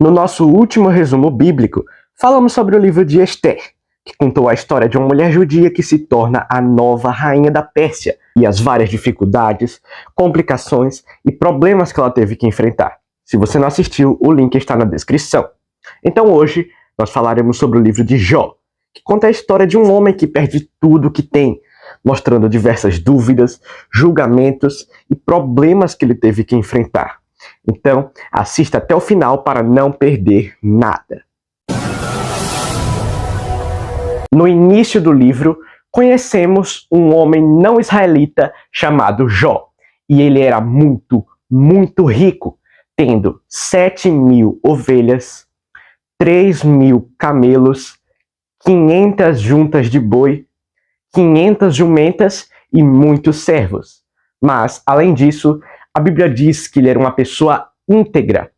No nosso último resumo bíblico, falamos sobre o livro de Esther, que contou a história de uma mulher judia que se torna a nova rainha da Pérsia e as várias dificuldades, complicações e problemas que ela teve que enfrentar. Se você não assistiu, o link está na descrição. Então hoje nós falaremos sobre o livro de Jó, que conta a história de um homem que perde tudo o que tem, mostrando diversas dúvidas, julgamentos e problemas que ele teve que enfrentar. Então, assista até o final para não perder nada. No início do livro, conhecemos um homem não israelita chamado Jó. E ele era muito rico, tendo 7.000 ovelhas, 3.000 camelos, 500 juntas de boi, 500 jumentas e muitos servos. Mas, além disso, a Bíblia diz que ele era uma pessoa íntegra,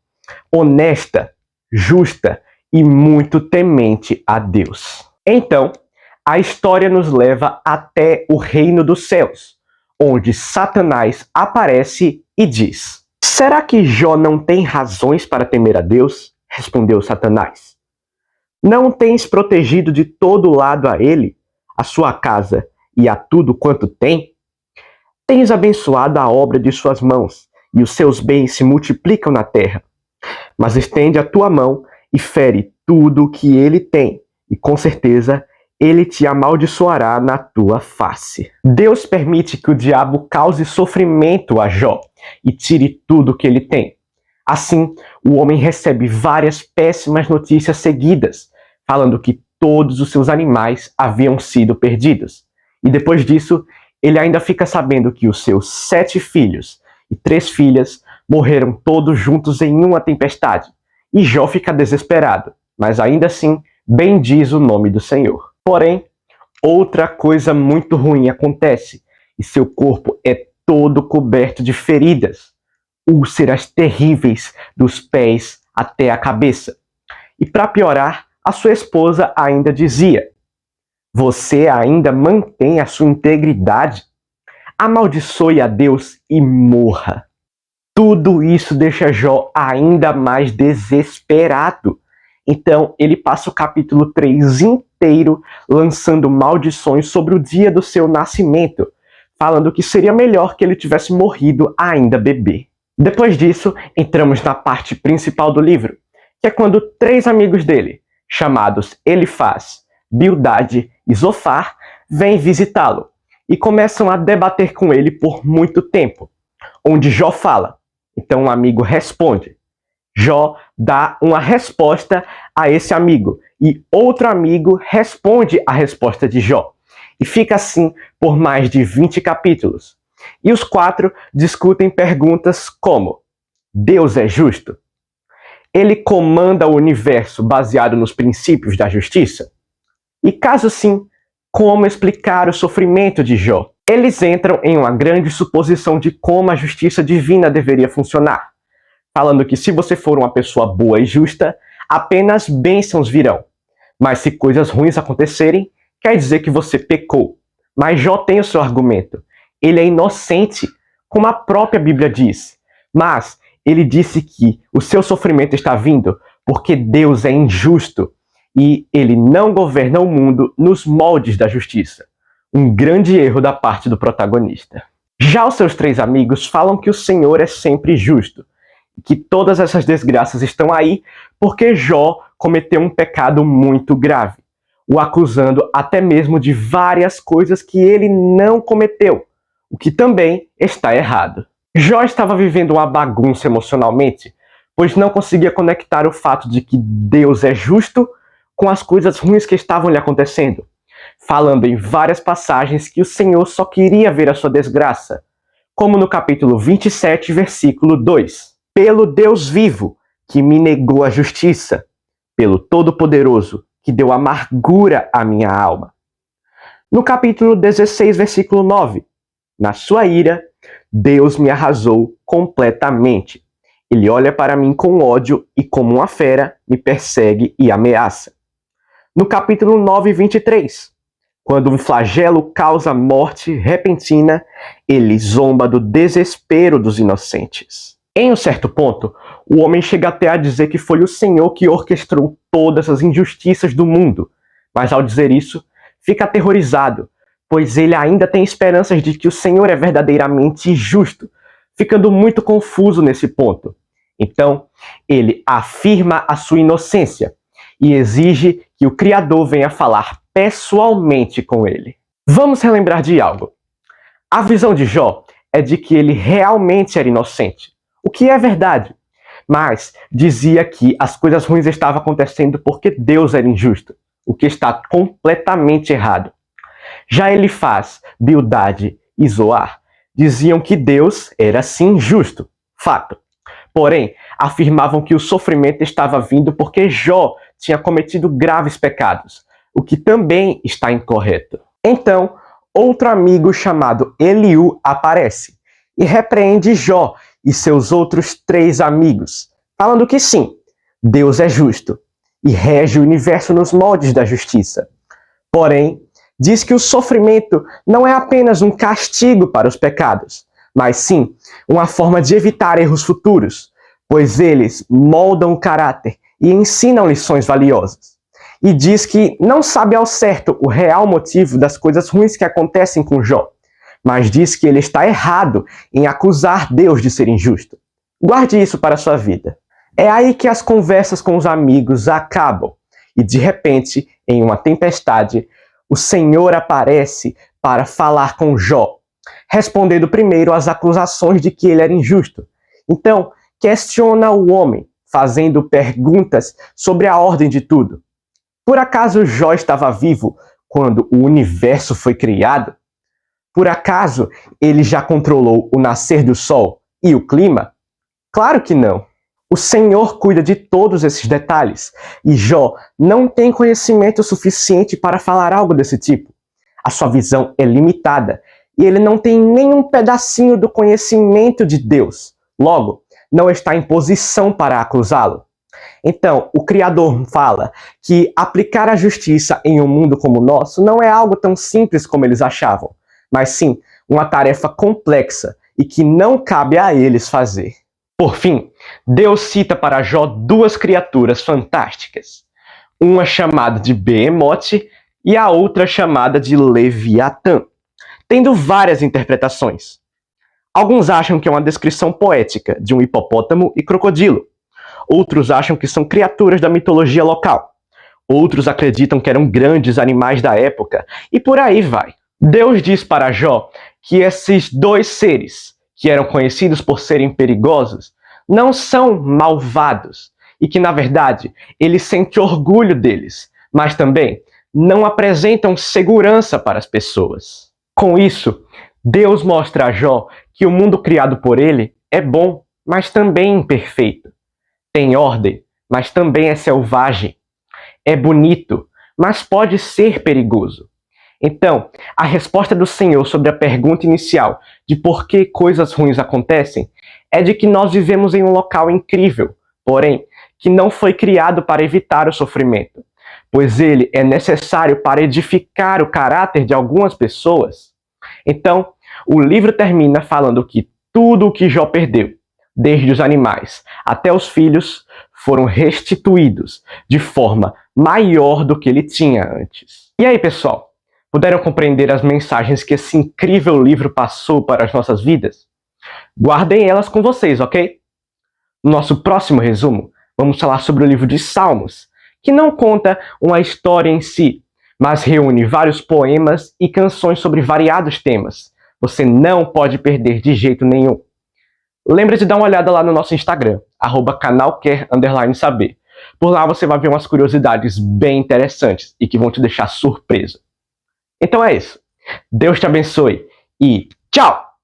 honesta, justa e muito temente a Deus. Então, a história nos leva até o reino dos céus, onde Satanás aparece e diz: "Será que Jó não tem razões para temer a Deus?" Respondeu Satanás. "Não tens protegido de todo lado a ele, a sua casa e a tudo quanto tem? Tens abençoado a obra de suas mãos, e os seus bens se multiplicam na terra. Mas estende a tua mão e fere tudo o que ele tem, e com certeza ele te amaldiçoará na tua face." Deus permite que o diabo cause sofrimento a Jó e tire tudo o que ele tem. Assim, o homem recebe várias péssimas notícias seguidas, falando que todos os seus animais haviam sido perdidos. E depois disso, ele ainda fica sabendo que os seus 7 filhos e 3 filhas morreram todos juntos em uma tempestade. E Jó fica desesperado, mas ainda assim bendiz o nome do Senhor. Porém, outra coisa muito ruim acontece, e seu corpo é todo coberto de feridas, úlceras terríveis dos pés até a cabeça. E para piorar, a sua esposa ainda dizia: "Você ainda mantém a sua integridade? Amaldiçoe a Deus e morra." Tudo isso deixa Jó ainda mais desesperado. Então, ele passa o capítulo 3 inteiro lançando maldições sobre o dia do seu nascimento, falando que seria melhor que ele tivesse morrido ainda bebê. Depois disso, entramos na parte principal do livro, que é quando 3 amigos dele, chamados Elifaz, Bildade e Zofar, vêm visitá-lo e começam a debater com ele por muito tempo, onde Jó fala. Então um amigo responde. Jó dá uma resposta a esse amigo e outro amigo responde a resposta de Jó. E fica assim por mais de 20 capítulos. E os 4 discutem perguntas como: Deus é justo? Ele comanda o universo baseado nos princípios da justiça? E caso sim, como explicar o sofrimento de Jó? Eles entram em uma grande suposição de como a justiça divina deveria funcionar, falando que se você for uma pessoa boa e justa, apenas bênçãos virão. Mas se coisas ruins acontecerem, quer dizer que você pecou. Mas Jó tem o seu argumento. Ele é inocente, como a própria Bíblia diz. Mas ele disse que o seu sofrimento está vindo porque Deus é injusto e ele não governa o mundo nos moldes da justiça. Um grande erro da parte do protagonista. Já os seus 3 amigos falam que o Senhor é sempre justo, e que todas essas desgraças estão aí porque Jó cometeu um pecado muito grave, o acusando até mesmo de várias coisas que ele não cometeu, o que também está errado. Jó estava vivendo uma bagunça emocionalmente, pois não conseguia conectar o fato de que Deus é justo com as coisas ruins que estavam lhe acontecendo, falando em várias passagens que o Senhor só queria ver a sua desgraça, como no capítulo 27, versículo 2. "Pelo Deus vivo, que me negou a justiça, pelo Todo-Poderoso, que deu amargura à minha alma." No capítulo 16, versículo 9. "Na sua ira, Deus me arrasou completamente. Ele olha para mim com ódio e como uma fera me persegue e ameaça." No capítulo 9, 23. "Quando um flagelo causa morte repentina, ele zomba do desespero dos inocentes." Em um certo ponto, o homem chega até a dizer que foi o Senhor que orquestrou todas as injustiças do mundo, mas ao dizer isso, fica aterrorizado, pois ele ainda tem esperanças de que o Senhor é verdadeiramente justo, ficando muito confuso nesse ponto. Então, ele afirma a sua inocência e exige que o Criador venha falar pessoalmente com ele. Vamos relembrar de algo. A visão de Jó é de que ele realmente era inocente, o que é verdade, mas dizia que as coisas ruins estavam acontecendo porque Deus era injusto, o que está completamente errado. Já Elifaz, Bildade e Zoar diziam que Deus era sim justo, fato. Porém, afirmavam que o sofrimento estava vindo porque Jó tinha cometido graves pecados, o que também está incorreto. Então, outro amigo chamado Eliú aparece e repreende Jó e seus outros 3 amigos, falando que sim, Deus é justo e rege o universo nos moldes da justiça. Porém, diz que o sofrimento não é apenas um castigo para os pecados, mas sim uma forma de evitar erros futuros, pois eles moldam o caráter e ensinam lições valiosas. E diz que não sabe ao certo o real motivo das coisas ruins que acontecem com Jó, mas diz que ele está errado em acusar Deus de ser injusto. Guarde isso para a sua vida. É aí que as conversas com os amigos acabam, e de repente, em uma tempestade, o Senhor aparece para falar com Jó, respondendo primeiro às acusações de que ele era injusto. Então, questiona o homem, fazendo perguntas sobre a ordem de tudo. Por acaso Jó estava vivo quando o universo foi criado? Por acaso ele já controlou o nascer do sol e o clima? Claro que não. O Senhor cuida de todos esses detalhes, e Jó não tem conhecimento suficiente para falar algo desse tipo. A sua visão é limitada, e ele não tem nenhum pedacinho do conhecimento de Deus. Logo, não está em posição para acusá-lo. Então, o Criador fala que aplicar a justiça em um mundo como o nosso não é algo tão simples como eles achavam, mas sim uma tarefa complexa e que não cabe a eles fazer. Por fim, Deus cita para Jó 2 criaturas fantásticas, uma chamada de Behemote e a outra chamada de Leviatã, tendo várias interpretações. Alguns acham que é uma descrição poética de um hipopótamo e crocodilo. Outros acham que são criaturas da mitologia local. Outros acreditam que eram grandes animais da época, e por aí vai. Deus diz para Jó que esses 2 seres, que eram conhecidos por serem perigosos, não são malvados, e que, na verdade, ele sente orgulho deles, mas também não apresentam segurança para as pessoas. Com isso, Deus mostra a Jó que o mundo criado por ele é bom, mas também imperfeito. Tem ordem, mas também é selvagem. É bonito, mas pode ser perigoso. Então, a resposta do Senhor sobre a pergunta inicial de por que coisas ruins acontecem é de que nós vivemos em um local incrível, porém, que não foi criado para evitar o sofrimento, pois ele é necessário para edificar o caráter de algumas pessoas. Então, o livro termina falando que tudo o que Jó perdeu, desde os animais até os filhos, foram restituídos de forma maior do que ele tinha antes. E aí, pessoal? Puderam compreender as mensagens que esse incrível livro passou para as nossas vidas? Guardem elas com vocês, ok? No nosso próximo resumo, vamos falar sobre o livro de Salmos, que não conta uma história em si, mas reúne vários poemas e canções sobre variados temas. Você não pode perder de jeito nenhum. Lembre de dar uma olhada lá no nosso Instagram, @canalquer_saber. Por lá você vai ver umas curiosidades bem interessantes e que vão te deixar surpreso. Então é isso. Deus te abençoe e tchau!